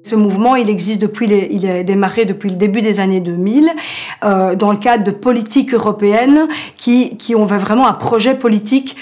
Ce mouvement, il existe il a démarré depuis le début des années 2000, dans le cadre de politiques européennes qui ont vraiment un projet politique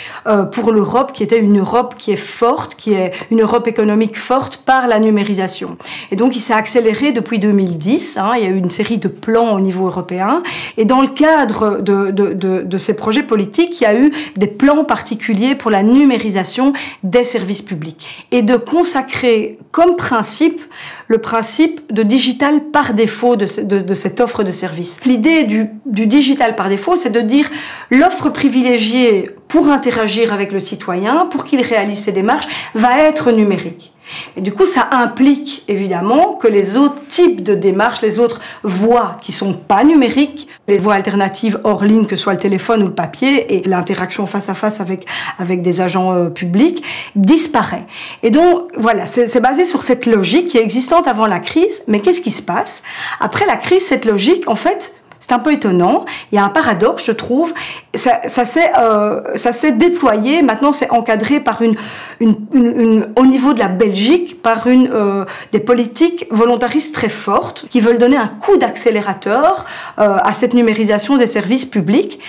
pour l'Europe, qui était une Europe qui est forte, qui est une Europe économique forte par la numérisation. Et donc, il s'est accéléré depuis 2010. Il y a eu une série de plans au niveau européen. Et dans le cadre de ces projets politiques, il y a eu des plans particuliers pour la numérisation des services publics. Et de consacrer comme principe le principe de digital par défaut de cette offre de service. L'idée du digital par défaut, c'est de dire l'offre privilégiée pour interagir avec le citoyen, pour qu'il réalise ses démarches, va être numérique. Et du coup, ça implique évidemment que les autres types de démarches, les autres voies qui sont pas numériques, les voies alternatives hors ligne, que ce soit le téléphone ou le papier, et l'interaction face à face avec des agents publics, disparaît. Et donc, voilà, c'est basé sur cette logique qui est existante avant la crise. Mais qu'est-ce qui se passe? Après la crise, cette logique, en fait, c'est un peu étonnant, il y a un paradoxe, je trouve, ça s'est déployé, maintenant c'est encadré par au niveau de la Belgique, par des politiques volontaristes très fortes, qui veulent donner un coup d'accélérateur à cette numérisation des services publics.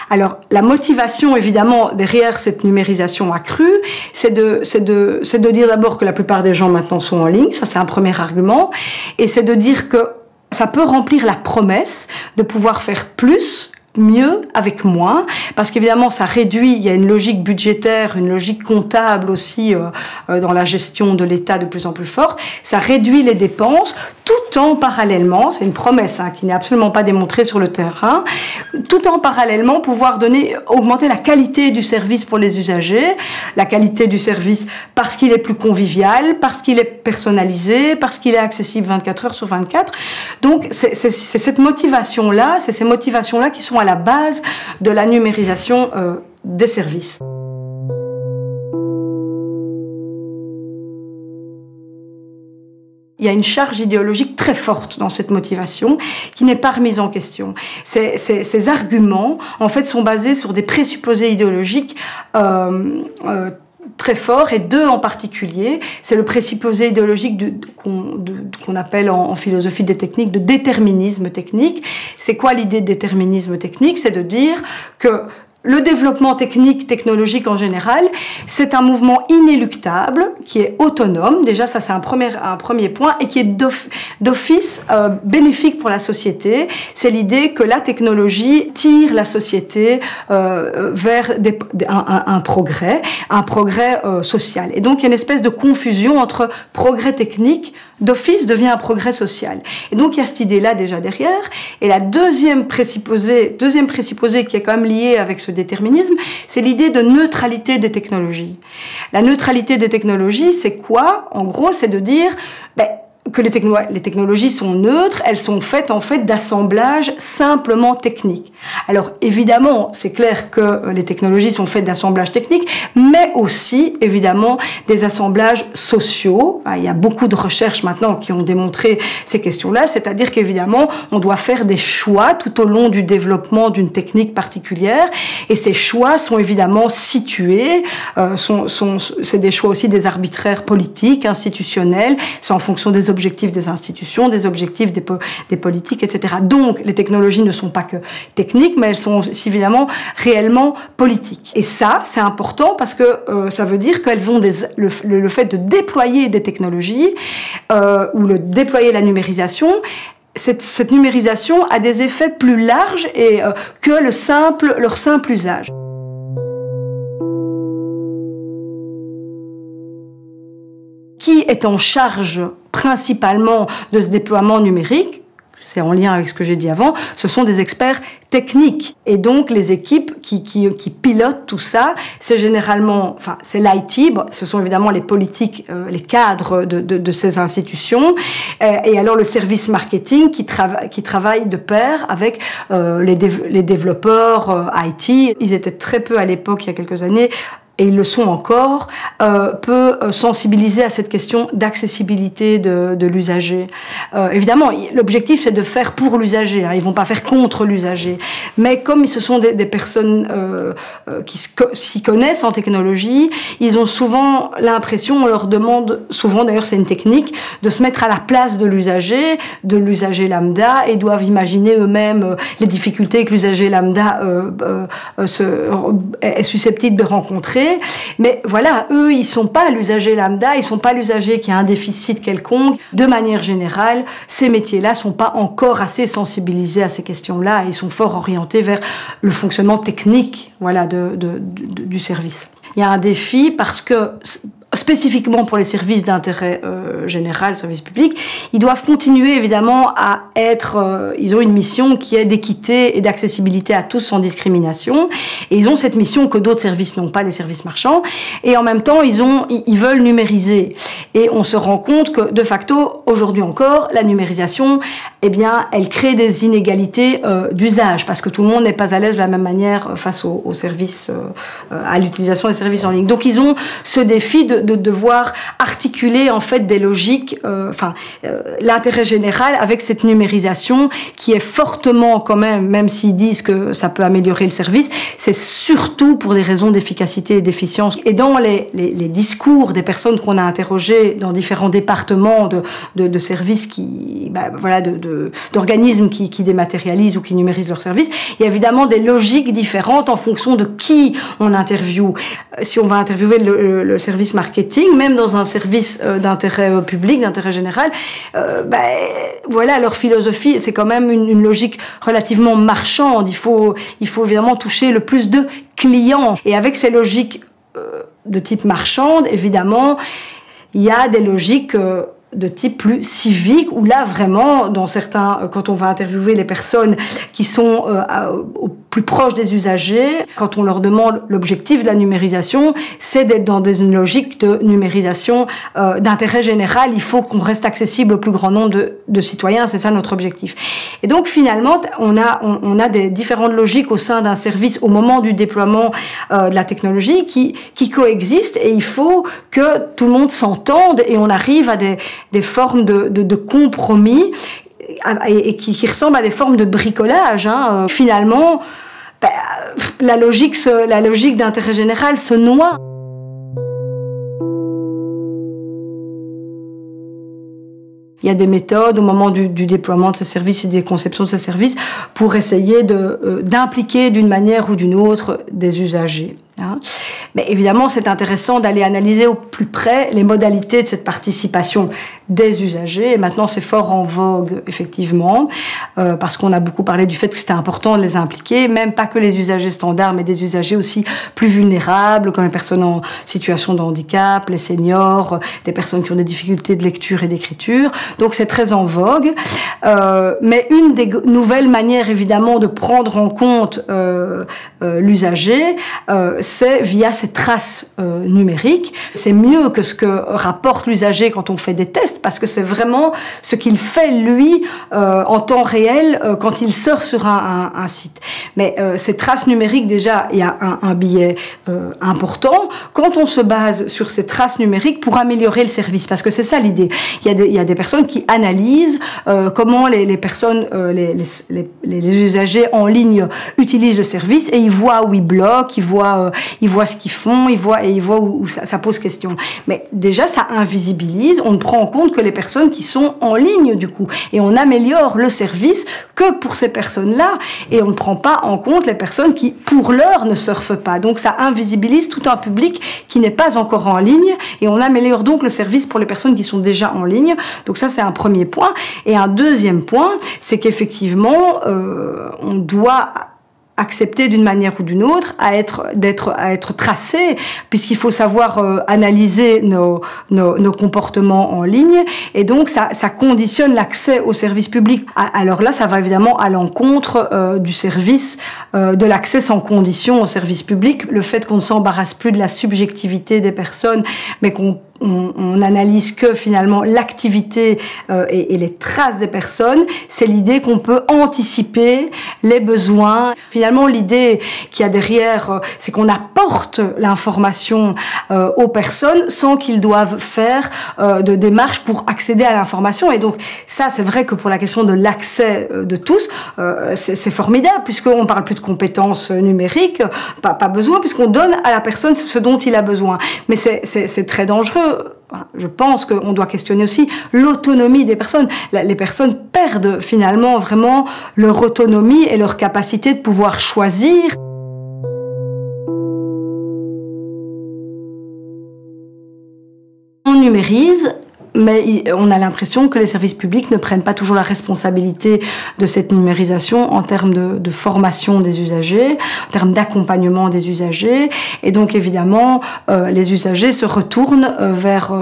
Alors, la motivation, évidemment, derrière cette numérisation accrue, c'est de dire d'abord que la plupart des gens maintenant sont en ligne, ça c'est un premier argument, et c'est de dire que ça peut remplir la promesse de pouvoir faire plus, mieux, avec moins, parce qu'évidemment ça réduit, il y a une logique budgétaire, une logique comptable aussi dans la gestion de l'État de plus en plus forte, ça réduit les dépenses, tout en parallèlement, c'est une promesse qui n'est absolument pas démontrée sur le terrain, tout en parallèlement pouvoir augmenter la qualité du service pour les usagers, la qualité du service parce qu'il est plus convivial, parce qu'il est personnalisé, parce qu'il est accessible 24 heures sur 24. Donc c'est cette motivation-là, c'est ces motivations-là qui sont à la base de la numérisation des services. Il y a une charge idéologique très forte dans cette motivation qui n'est pas remise en question. Ces arguments, en fait, sont basés sur des présupposés idéologiques très forts, et deux en particulier. C'est le présupposé idéologique qu'on appelle en philosophie des techniques de déterminisme technique. C'est quoi l'idée de déterminisme technique? C'est de dire que le développement technologique en général, c'est un mouvement inéluctable, qui est autonome, déjà ça c'est un premier point, et qui est d'office bénéfique pour la société. C'est l'idée que la technologie tire la société vers un progrès social. Et donc il y a une espèce de confusion entre progrès technique, d'office devient un progrès social. Et donc il y a cette idée-là déjà derrière. Et la deuxième présupposé qui est quand même liée avec ce déterminisme, c'est l'idée de neutralité des technologies. La neutralité des technologies, c'est quoi? En gros, c'est de dire que les technologies sont neutres, elles sont faites en fait d'assemblages simplement techniques. Alors évidemment, c'est clair que les technologies sont faites d'assemblages techniques, mais aussi évidemment des assemblages sociaux. Il y a beaucoup de recherches maintenant qui ont démontré ces questions-là, c'est-à-dire qu'évidemment, on doit faire des choix tout au long du développement d'une technique particulière, et ces choix sont évidemment situés, c'est des choix aussi des arbitraires politiques, institutionnels, c'est en fonction des objectifs des institutions, des objectifs des politiques, etc. Donc, les technologies ne sont pas que techniques, mais elles sont aussi évidemment réellement politiques. Et ça, c'est important parce que ça veut dire qu'elles ont le fait de déployer des technologies ou déployer la numérisation. Cette numérisation a des effets plus larges que leur simple usage. Qui est en charge principalement de ce déploiement numérique? c'est en lien avec ce que j'ai dit avant, ce sont des experts techniques. Et donc, les équipes qui pilotent tout ça, c'est généralement, enfin, c'est l'IT, ce sont évidemment les politiques, les cadres de ces institutions, et alors le service marketing qui travaille de pair avec les développeurs IT. Ils étaient très peu à l'époque, il y a quelques années, et ils le sont encore, peut sensibiliser à cette question d'accessibilité de l'usager. Évidemment, l'objectif, c'est de faire pour l'usager. Ils vont pas faire contre l'usager. Mais comme ce sont des personnes qui s'y connaissent en technologie, ils ont souvent l'impression, on leur demande souvent, d'ailleurs c'est une technique, de se mettre à la place de l'usager lambda, et doivent imaginer eux-mêmes les difficultés que l'usager lambda est susceptible de rencontrer. Mais voilà, eux, ils sont pas l'usager lambda, ils sont pas l'usager qui a un déficit quelconque. De manière générale, ces métiers-là sont pas encore assez sensibilisés à ces questions-là. Ils sont fort orientés vers le fonctionnement technique, voilà, du service. Il y a un défi parce que spécifiquement pour les services d'intérêt général, services publics, ils doivent continuer évidemment à être, ils ont une mission qui est d'équité et d'accessibilité à tous sans discrimination, et ils ont cette mission que d'autres services n'ont pas, les services marchands, et en même temps ils veulent numériser, et on se rend compte que de facto, aujourd'hui encore, la numérisation, eh bien, elle crée des inégalités d'usage, parce que tout le monde n'est pas à l'aise de la même manière face aux services, à l'utilisation des services en ligne. Donc ils ont ce défi de devoir articuler en fait des logiques, l'intérêt général avec cette numérisation qui est fortement quand même s'ils disent que ça peut améliorer le service, c'est surtout pour des raisons d'efficacité et d'efficience. Et dans les discours des personnes qu'on a interrogées dans différents départements de services d'organismes qui dématérialisent ou qui numérisent leurs services, il y a évidemment des logiques différentes en fonction de qui on interviewe. Si on va interviewer le service marketing, même dans un service d'intérêt public, d'intérêt général, voilà, leur philosophie, c'est quand même une logique relativement marchande. Il faut évidemment toucher le plus de clients. Et avec ces logiques de type marchande, évidemment, il y a des logiques de type plus civique, où là vraiment, dans certains, quand on va interviewer les personnes qui sont au plus proches des usagers, quand on leur demande l'objectif de la numérisation, c'est d'être dans une logique de numérisation d'intérêt général. Il faut qu'on reste accessible au plus grand nombre de citoyens, c'est ça notre objectif. Et donc finalement, on a des différentes logiques au sein d'un service au moment du déploiement de la technologie qui coexistent, et il faut que tout le monde s'entende et on arrive à des formes de compromis et qui ressemblent à des formes de bricolage. Finalement, la logique d'intérêt général se noie. Il y a des méthodes au moment du déploiement de ces services et des conceptions de ces services pour essayer d'impliquer d'une manière ou d'une autre des usagers. Mais évidemment, c'est intéressant d'aller analyser au plus près les modalités de cette participation des usagers. Et maintenant, c'est fort en vogue, effectivement, parce qu'on a beaucoup parlé du fait que c'était important de les impliquer, même pas que les usagers standards, mais des usagers aussi plus vulnérables, comme les personnes en situation de handicap, les seniors, des personnes qui ont des difficultés de lecture et d'écriture. Donc, c'est très en vogue. Mais une des nouvelles manières, évidemment, de prendre en compte l'usager, c'est via ces traces numériques. C'est mieux que ce que rapporte l'usager quand on fait des tests, parce que c'est vraiment ce qu'il fait, lui, en temps réel, quand il sort sur un site. Mais ces traces numériques, déjà, il y a un biais important. Quand on se base sur ces traces numériques pour améliorer le service, parce que c'est ça l'idée. Il y a des personnes qui analysent comment les personnes, les usagers en ligne utilisent le service, et ils voient où ils bloquent, ils voient ce qu'ils font, ils voient où ça pose question. Mais déjà, ça invisibilise, on ne prend en compte que les personnes qui sont en ligne, du coup. Et on améliore le service que pour ces personnes-là, et on ne prend pas en compte les personnes qui, pour l'heure, ne surfent pas. Donc, ça invisibilise tout un public qui n'est pas encore en ligne, et on améliore donc le service pour les personnes qui sont déjà en ligne. Donc ça, c'est un premier point. Et un deuxième point, c'est qu'effectivement, on doit accepté d'une manière ou d'une autre, à être tracé, puisqu'il faut savoir analyser nos comportements en ligne, et donc ça conditionne l'accès au service public. Alors là, ça va évidemment à l'encontre du service, de l'accès sans condition au service public, le fait qu'on ne s'embarrasse plus de la subjectivité des personnes, mais qu'on analyse que finalement l'activité et les traces des personnes, c'est l'idée qu'on peut anticiper les besoins. Finalement, l'idée qu'il y a derrière, c'est qu'on apporte l'information aux personnes sans qu'ils doivent faire de démarches pour accéder à l'information. Et donc ça, c'est vrai que pour la question de l'accès de tous, c'est formidable, puisqu'on parle plus de compétences numériques, pas besoin, puisqu'on donne à la personne ce dont il a besoin. Mais c'est très dangereux. Je pense qu'on doit questionner aussi l'autonomie des personnes. Les personnes perdent finalement vraiment leur autonomie et leur capacité de pouvoir choisir. On numérise, mais on a l'impression que les services publics ne prennent pas toujours la responsabilité de cette numérisation en termes de formation des usagers, en termes d'accompagnement des usagers. Et donc, évidemment, les usagers se retournent vers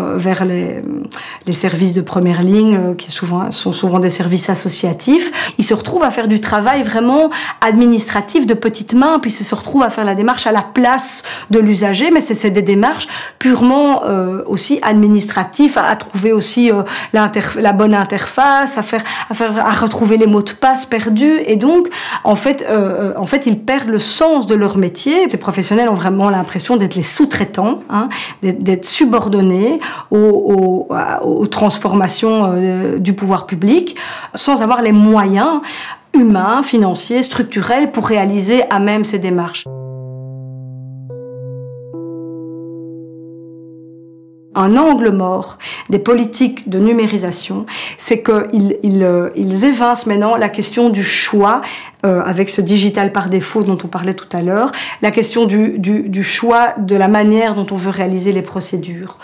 les services de première ligne, qui sont souvent des services associatifs. Ils se retrouvent à faire du travail vraiment administratif de petites mains, puis ils se retrouvent à faire la démarche à la place de l'usager, mais c'est des démarches purement aussi administratives, à trouver aussi la bonne interface, à retrouver les mots de passe perdus, et donc en fait ils perdent le sens de leur métier. Ces professionnels ont vraiment l'impression d'être les sous-traitants, d'être subordonnés aux transformations du pouvoir public, sans avoir les moyens humains, financiers, structurels pour réaliser à même ces démarches. Un angle mort des politiques de numérisation, c'est qu'ils évincent maintenant la question du choix, avec ce digital par défaut dont on parlait tout à l'heure, la question du choix de la manière dont on veut réaliser les procédures.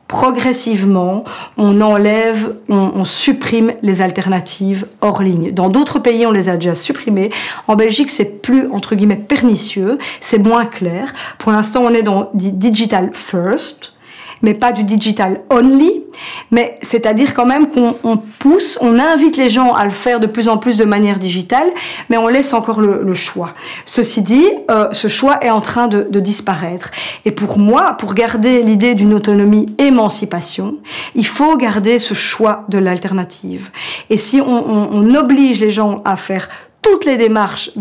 Progressivement, on supprime les alternatives hors ligne. Dans d'autres pays, on les a déjà supprimées. En Belgique, c'est plus, entre guillemets, pernicieux, c'est moins clair. Pour l'instant, on est dans digital first, mais pas du digital only, mais c'est-à-dire quand même qu'on on invite les gens à le faire de plus en plus de manière digitale, mais on laisse encore le choix. Ceci dit, ce choix est en train de disparaître. Et pour moi, pour garder l'idée d'une autonomie émancipation, il faut garder ce choix de l'alternative. Et si on oblige les gens à faire toutes les démarches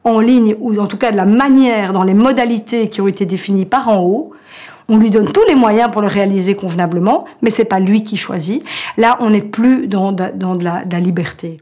en ligne, ou en tout cas de la manière, dans les modalités qui ont été définies par en haut, on lui donne tous les moyens pour le réaliser convenablement, mais c'est pas lui qui choisit. Là, on n'est plus dans de la liberté.